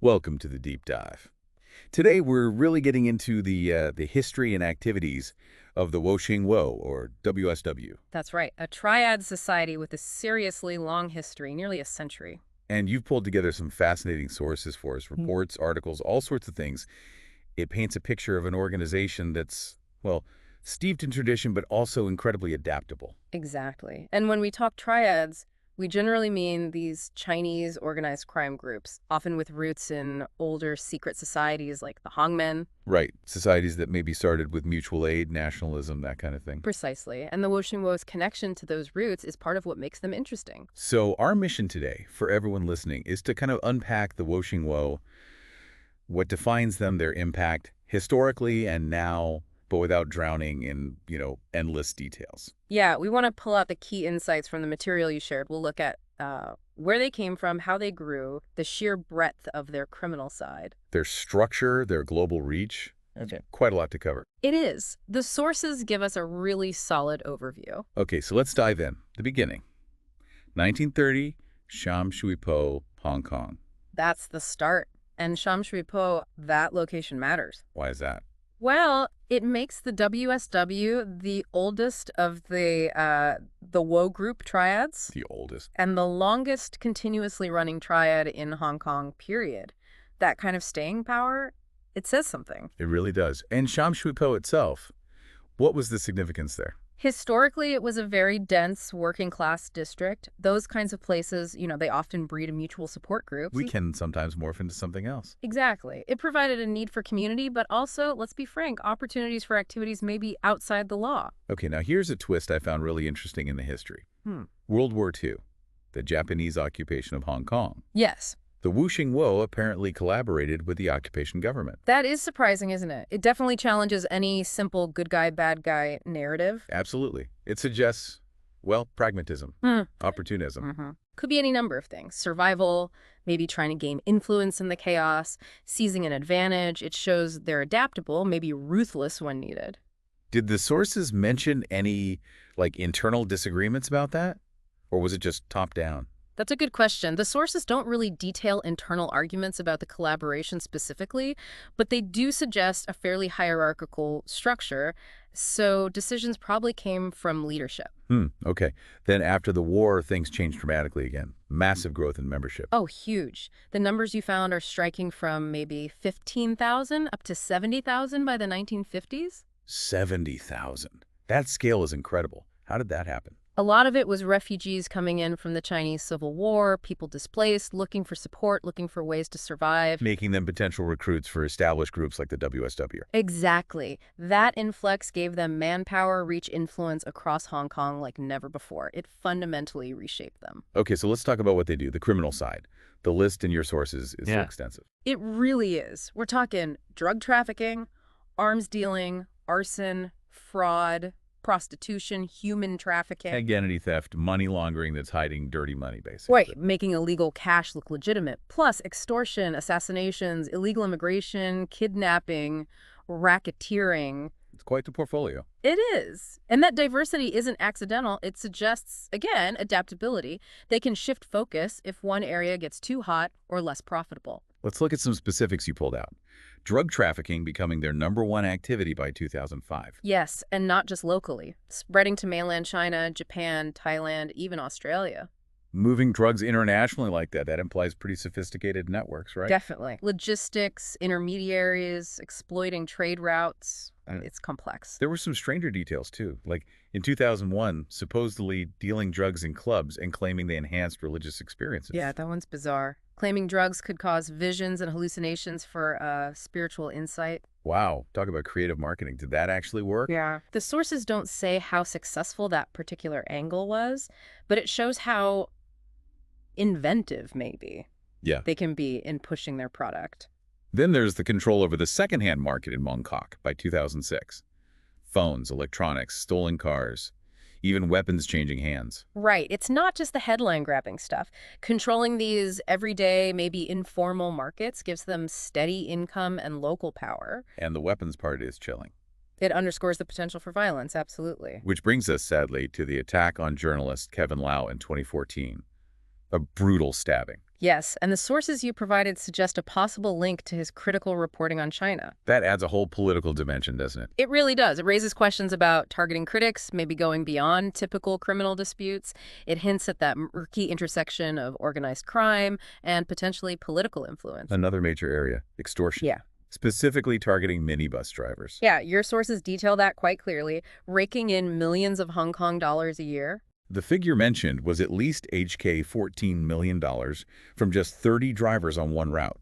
Welcome to the deep dive. Today we're really getting into the history and activities of the Wo Shing Wo, or WSW. That's right, a triad society with a seriously long history, nearly a century. And you've pulled together some fascinating sources for us, reports, articles, all sorts of things. It paints a picture of an organization that's, well, steeped in tradition but also incredibly adaptable. Exactly. And when we talk triads, we generally mean these Chinese organized crime groups, often with roots in older secret societies like the Hongmen. Right. Societies that maybe started with mutual aid, nationalism, that kind of thing. Precisely. And the Wo Shing Wo's connection to those roots is part of what makes them interesting. So our mission today, for everyone listening, is to kind of unpack the Wo Shing Wo, what defines them, their impact, historically and now, but without drowning in, endless details. Yeah, we want to pull out the key insights from the material you shared. We'll look at where they came from, how they grew, the sheer breadth of their criminal side. Their structure, their global reach, Okay. quite a lot to cover. It is. The sources give us a really solid overview. Okay, so let's dive in. The beginning. 1930, Sham Shui Po, Hong Kong. That's the start. And Sham Shui Po, that location matters. Why is that? Well, it makes the WSW the oldest of the Wo group triads The oldest. and the longest continuously running triad in Hong Kong, period. That kind of staying power, it says something. It really does. And Sham Shui Po itself, what was the significance there? Historically, it was a very dense working-class district. Those kinds of places, they often breed mutual support groups. We can sometimes morph into something else. Exactly. It provided a need for community, but also, let's be frank, opportunities for activities maybe outside the law. Okay, now here's a twist I found really interesting in the history. World War II, the Japanese occupation of Hong Kong. Yes. The Wo Shing Wo apparently collaborated with the occupation government. That is surprising, isn't it? It definitely challenges any simple good guy, bad guy narrative. Absolutely. It suggests, well, pragmatism, opportunism. Could be any number of things. Survival, maybe trying to gain influence in the chaos, seizing an advantage. It shows they're adaptable, maybe ruthless when needed. Did the sources mention any, internal disagreements about that? Or was it just top-down? That's a good question. The sources don't really detail internal arguments about the collaboration specifically, but they do suggest a fairly hierarchical structure, so decisions probably came from leadership. Okay. Then after the war, things changed dramatically again. Massive growth in membership. Oh, huge. The numbers you found are striking from maybe 15,000 up to 70,000 by the 1950s. 70,000. That scale is incredible. How did that happen? A lot of it was refugees coming in from the Chinese Civil War, people displaced, looking for support, looking for ways to survive. Making them potential recruits for established groups like the WSW. Exactly. That influx gave them manpower, reach, influence across Hong Kong like never before. It fundamentally reshaped them. Okay, so let's talk about what they do, the criminal side. The list in your sources is so extensive. It really is. We're talking drug trafficking, arms dealing, arson, fraud, prostitution, human trafficking. Identity theft, money laundering that's hiding dirty money, basically. Right, making illegal cash look legitimate. Plus extortion, assassinations, illegal immigration, kidnapping, racketeering. It's quite the portfolio. It is. And that diversity isn't accidental. It suggests, again, adaptability. They can shift focus if one area gets too hot or less profitable. Let's look at some specifics you pulled out. Drug trafficking becoming their #1 activity by 2005. Yes, and not just locally. Spreading to mainland China, Japan, Thailand, even Australia. Moving drugs internationally like that implies pretty sophisticated networks, right? Definitely. Logistics, intermediaries, exploiting trade routes. It's complex. There were some stranger details, too. Like, in 2001, supposedly dealing drugs in clubs and claiming they enhanced religious experiences. Yeah, that one's bizarre. Claiming drugs could cause visions and hallucinations for spiritual insight. Wow. Talk about creative marketing. Did that actually work? Yeah. The sources don't say how successful that particular angle was, but it shows how inventive, maybe, they can be in pushing their product. Then there's the control over the secondhand market in Mongkok by 2006. Phones, electronics, stolen cars, even weapons changing hands. Right. It's not just the headline-grabbing stuff. Controlling these everyday, maybe informal markets gives them steady income and local power. And the weapons part is chilling. It underscores the potential for violence, absolutely. Which brings us, sadly, to the attack on journalist Kevin Lau in 2014. A brutal stabbing. Yes, and the sources you provided suggest a possible link to his critical reporting on China. That adds a whole political dimension, doesn't it? It really does. It raises questions about targeting critics, maybe going beyond typical criminal disputes. It hints at that murky intersection of organized crime and potentially political influence. Another major area, extortion. Yeah. Specifically targeting minibus drivers. Yeah, your sources detail that quite clearly, raking in millions of Hong Kong dollars a year. The figure mentioned was at least HK $14 million from just 30 drivers on one route,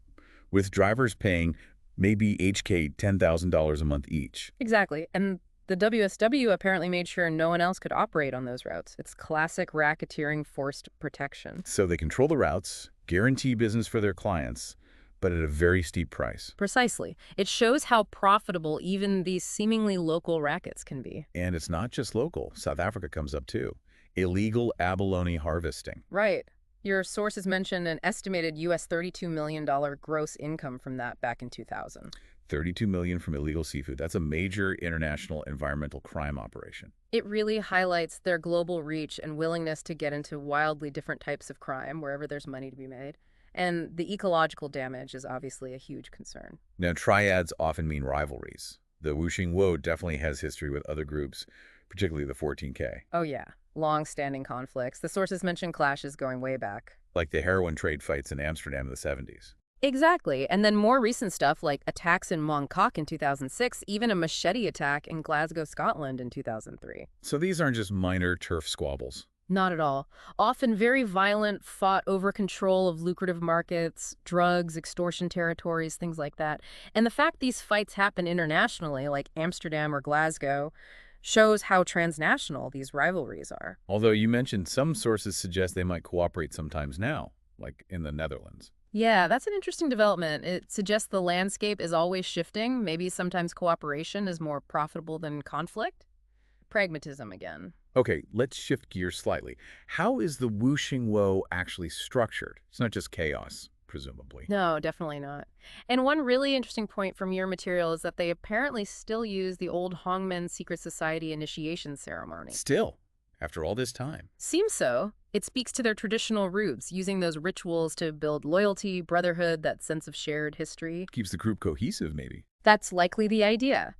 with drivers paying maybe HK $10,000 a month each. Exactly. And the WSW apparently made sure no one else could operate on those routes. It's classic racketeering forced protection. So they control the routes, guarantee business for their clients, but at a very steep price. Precisely. It shows how profitable even these seemingly local rackets can be. And it's not just local. South Africa comes up too. Illegal abalone harvesting. Right. Your sources mentioned an estimated US $32 million gross income from that back in 2000. $32 million from illegal seafood. That's a major international environmental crime operation. It really highlights their global reach and willingness to get into wildly different types of crime wherever there's money to be made. And the ecological damage is obviously a huge concern. Now, triads often mean rivalries. The Wo Shing Wo definitely has history with other groups, particularly the 14K. Oh, yeah. Long-standing conflicts. The sources mention clashes going way back. Like the heroin trade fights in Amsterdam in the 70s. Exactly. And then more recent stuff like attacks in Mongkok in 2006, even a machete attack in Glasgow, Scotland in 2003. So these aren't just minor turf squabbles. Not at all. Often very violent, fought over control of lucrative markets, drugs, extortion territories, things like that. And the fact these fights happen internationally, like Amsterdam or Glasgow, shows how transnational these rivalries are. Although you mentioned some sources suggest they might cooperate sometimes now, like in the Netherlands. Yeah, that's an interesting development. It suggests the landscape is always shifting. Maybe sometimes cooperation is more profitable than conflict. Pragmatism again. Okay, let's shift gears slightly. How is the Wo Shing Wo actually structured? It's not just chaos, presumably. No, definitely not. And one really interesting point from your material is that they apparently still use the old Hongmen secret society initiation ceremony. Still, after all this time. Seems so. It speaks to their traditional roots, using those rituals to build loyalty, brotherhood, that sense of shared history. Keeps the group cohesive, maybe. That's likely the idea.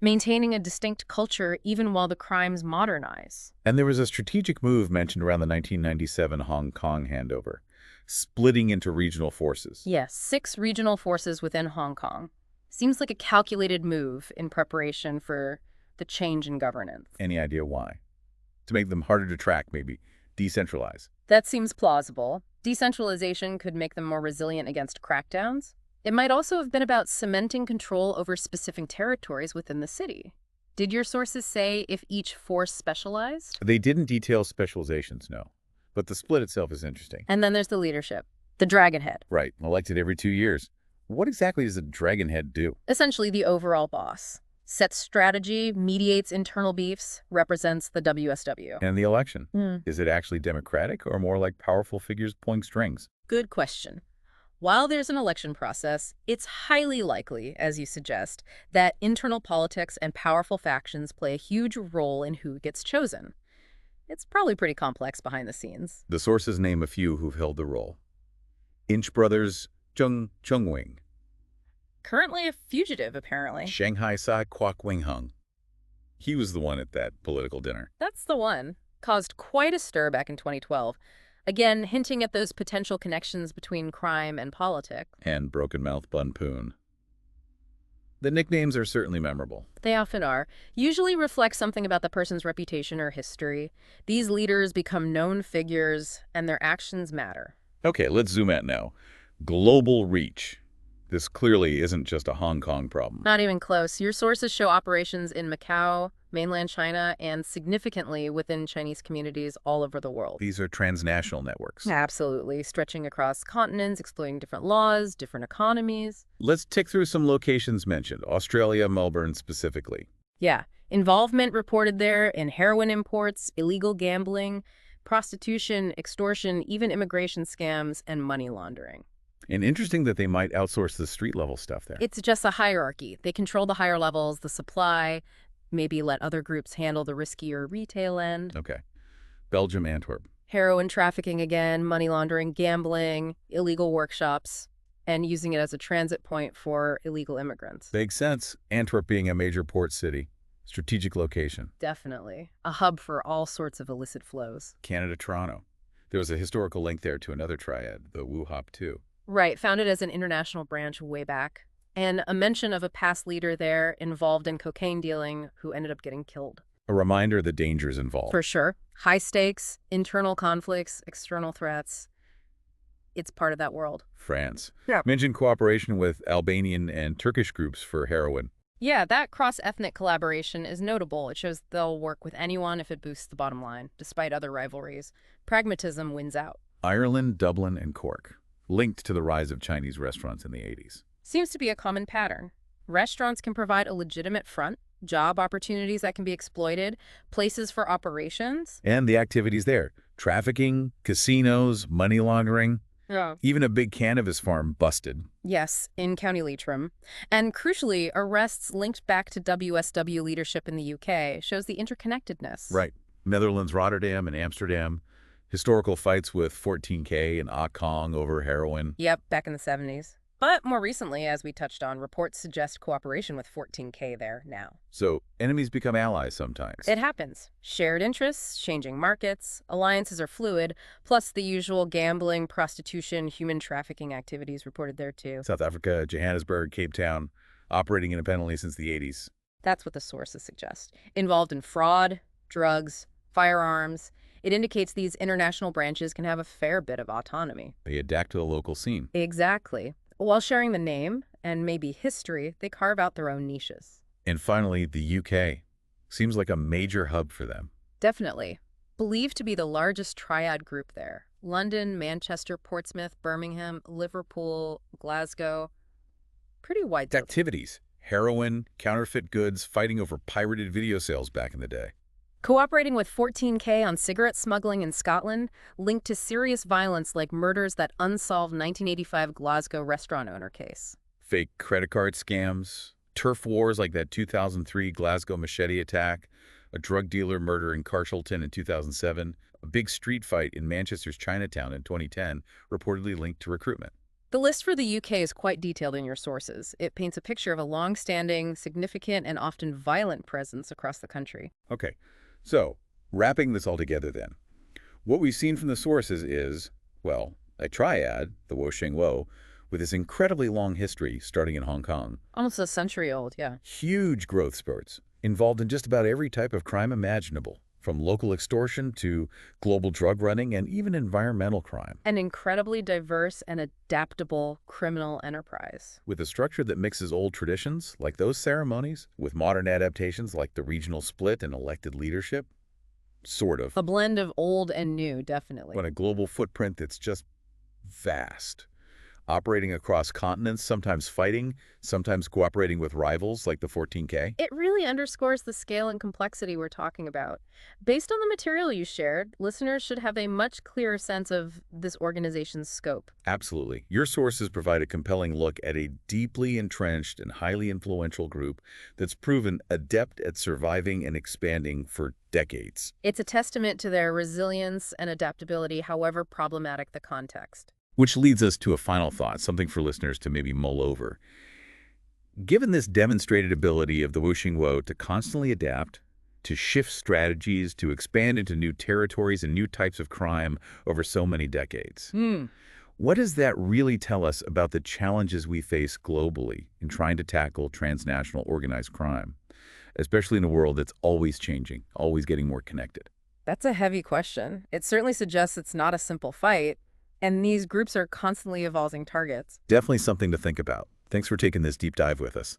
Maintaining a distinct culture even while the crimes modernize. And there was a strategic move mentioned around the 1997 Hong Kong handover, splitting into regional forces. Yes, 6 regional forces within Hong Kong. Seems like a calculated move in preparation for the change in governance. Any idea why? To make them harder to track, maybe. Decentralize. That seems plausible. Decentralization could make them more resilient against crackdowns. It might also have been about cementing control over specific territories within the city. Did your sources say if each force specialized? They didn't detail specializations, no. But the split itself is interesting. And then there's the leadership, the dragonhead. Right, elected every 2 years. What exactly does the dragonhead do? Essentially the overall boss. Sets strategy, mediates internal beefs, represents the WSW. And the election? Is it actually democratic or more like powerful figures pulling strings? Good question. While there's an election process, it's highly likely, as you suggest, that internal politics and powerful factions play a huge role in who gets chosen. It's probably pretty complex behind the scenes. The sources name a few who've held the role. Inch brothers Zheng Chengwing, Currently a fugitive, apparently. Shanghai Sai Kwok Wing Hung. He was the one at that political dinner. That's the one. Caused quite a stir back in 2012. Again, hinting at those potential connections between crime and politics. And Broken Mouth Bun Poon. The nicknames are certainly memorable. They often are. Usually reflect something about the person's reputation or history. These leaders become known figures, and their actions matter. Okay, let's zoom out now. Global reach. This clearly isn't just a Hong Kong problem. Not even close. Your sources show operations in Macau, mainland China, and significantly within Chinese communities all over the world. These are transnational networks. Absolutely. Stretching across continents, exploiting different laws, different economies. Let's tick through some locations mentioned. Australia, Melbourne specifically. Yeah. Involvement reported there in heroin imports, illegal gambling, prostitution, extortion, even immigration scams, and money laundering. And interesting that they might outsource the street-level stuff there. It's just a hierarchy. They control the higher levels, the supply, maybe let other groups handle the riskier retail end. Okay. Belgium, Antwerp. Heroin trafficking again, money laundering, gambling, illegal workshops, and using it as a transit point for illegal immigrants. Makes sense. Antwerp being a major port city. Strategic location. Definitely. A hub for all sorts of illicit flows. Canada, Toronto. There was a historical link there to another triad, the Wu Hop too. Right, founded as an international branch way back. And a mention of a past leader there involved in cocaine dealing who ended up getting killed. A reminder of the dangers involved. For sure. High stakes, internal conflicts, external threats. It's part of that world. France. Yeah. Mentioned cooperation with Albanian and Turkish groups for heroin. Yeah, that cross-ethnic collaboration is notable. It shows they'll work with anyone if it boosts the bottom line, despite other rivalries. Pragmatism wins out. Ireland, Dublin, and Cork. Linked to the rise of Chinese restaurants in the 80s. Seems to be a common pattern. Restaurants can provide a legitimate front, job opportunities that can be exploited, places for operations. And the activities there. Trafficking, casinos, money laundering. Yeah. Even a big cannabis farm busted. Yes, in County Leitrim. And crucially, arrests linked back to WSW leadership in the UK shows the interconnectedness. Right. Netherlands, Rotterdam, and Amsterdam. Historical fights with 14K and Ah Kong over heroin. Yep, back in the 70s. But more recently, as we touched on, reports suggest cooperation with 14K there now. So enemies become allies sometimes. It happens. Shared interests, changing markets, alliances are fluid, plus the usual gambling, prostitution, human trafficking activities reported there too. South Africa, Johannesburg, Cape Town, operating independently since the 80s. That's what the sources suggest. Involved in fraud, drugs, firearms. It indicates these international branches can have a fair bit of autonomy. They adapt to the local scene. Exactly. While sharing the name and maybe history, they carve out their own niches. And finally, the UK. Seems like a major hub for them. Definitely. Believed to be the largest triad group there. London, Manchester, Portsmouth, Birmingham, Liverpool, Glasgow. Pretty wide. Activities. Heroin, counterfeit goods, fighting over pirated video sales back in the day. Cooperating with 14K on cigarette smuggling in Scotland, linked to serious violence like murders that unsolved 1985 Glasgow restaurant owner case. Fake credit card scams, turf wars like that 2003 Glasgow machete attack, a drug dealer murder in Carshalton in 2007, a big street fight in Manchester's Chinatown in 2010, reportedly linked to recruitment. The list for the UK is quite detailed in your sources. It paints a picture of a long-standing, significant, and often violent presence across the country. Okay. So, wrapping this all together then, what we've seen from the sources is, well, a triad, the Wo Shing Wo, with this incredibly long history starting in Hong Kong. Almost a century old, yeah. Huge growth spurts, involved in just about every type of crime imaginable, from local extortion to global drug running and even environmental crime. An incredibly diverse and adaptable criminal enterprise. With a structure that mixes old traditions, like those ceremonies, with modern adaptations like the regional split and elected leadership. Sort of. A blend of old and new, definitely. But a global footprint that's just vast. Operating across continents, sometimes fighting, sometimes cooperating with rivals like the 14K. It really underscores the scale and complexity we're talking about. Based on the material you shared, listeners should have a much clearer sense of this organization's scope. Absolutely. Your sources provide a compelling look at a deeply entrenched and highly influential group that's proven adept at surviving and expanding for decades. It's a testament to their resilience and adaptability, however problematic the context. Which leads us to a final thought, something for listeners to maybe mull over. Given this demonstrated ability of the Wo Shing Wo to constantly adapt, to shift strategies, to expand into new territories and new types of crime over so many decades, what does that really tell us about the challenges we face globally in trying to tackle transnational organized crime, especially in a world that's always changing, always getting more connected? That's a heavy question. It certainly suggests it's not a simple fight. And these groups are constantly evolving targets. Definitely something to think about. Thanks for taking this deep dive with us.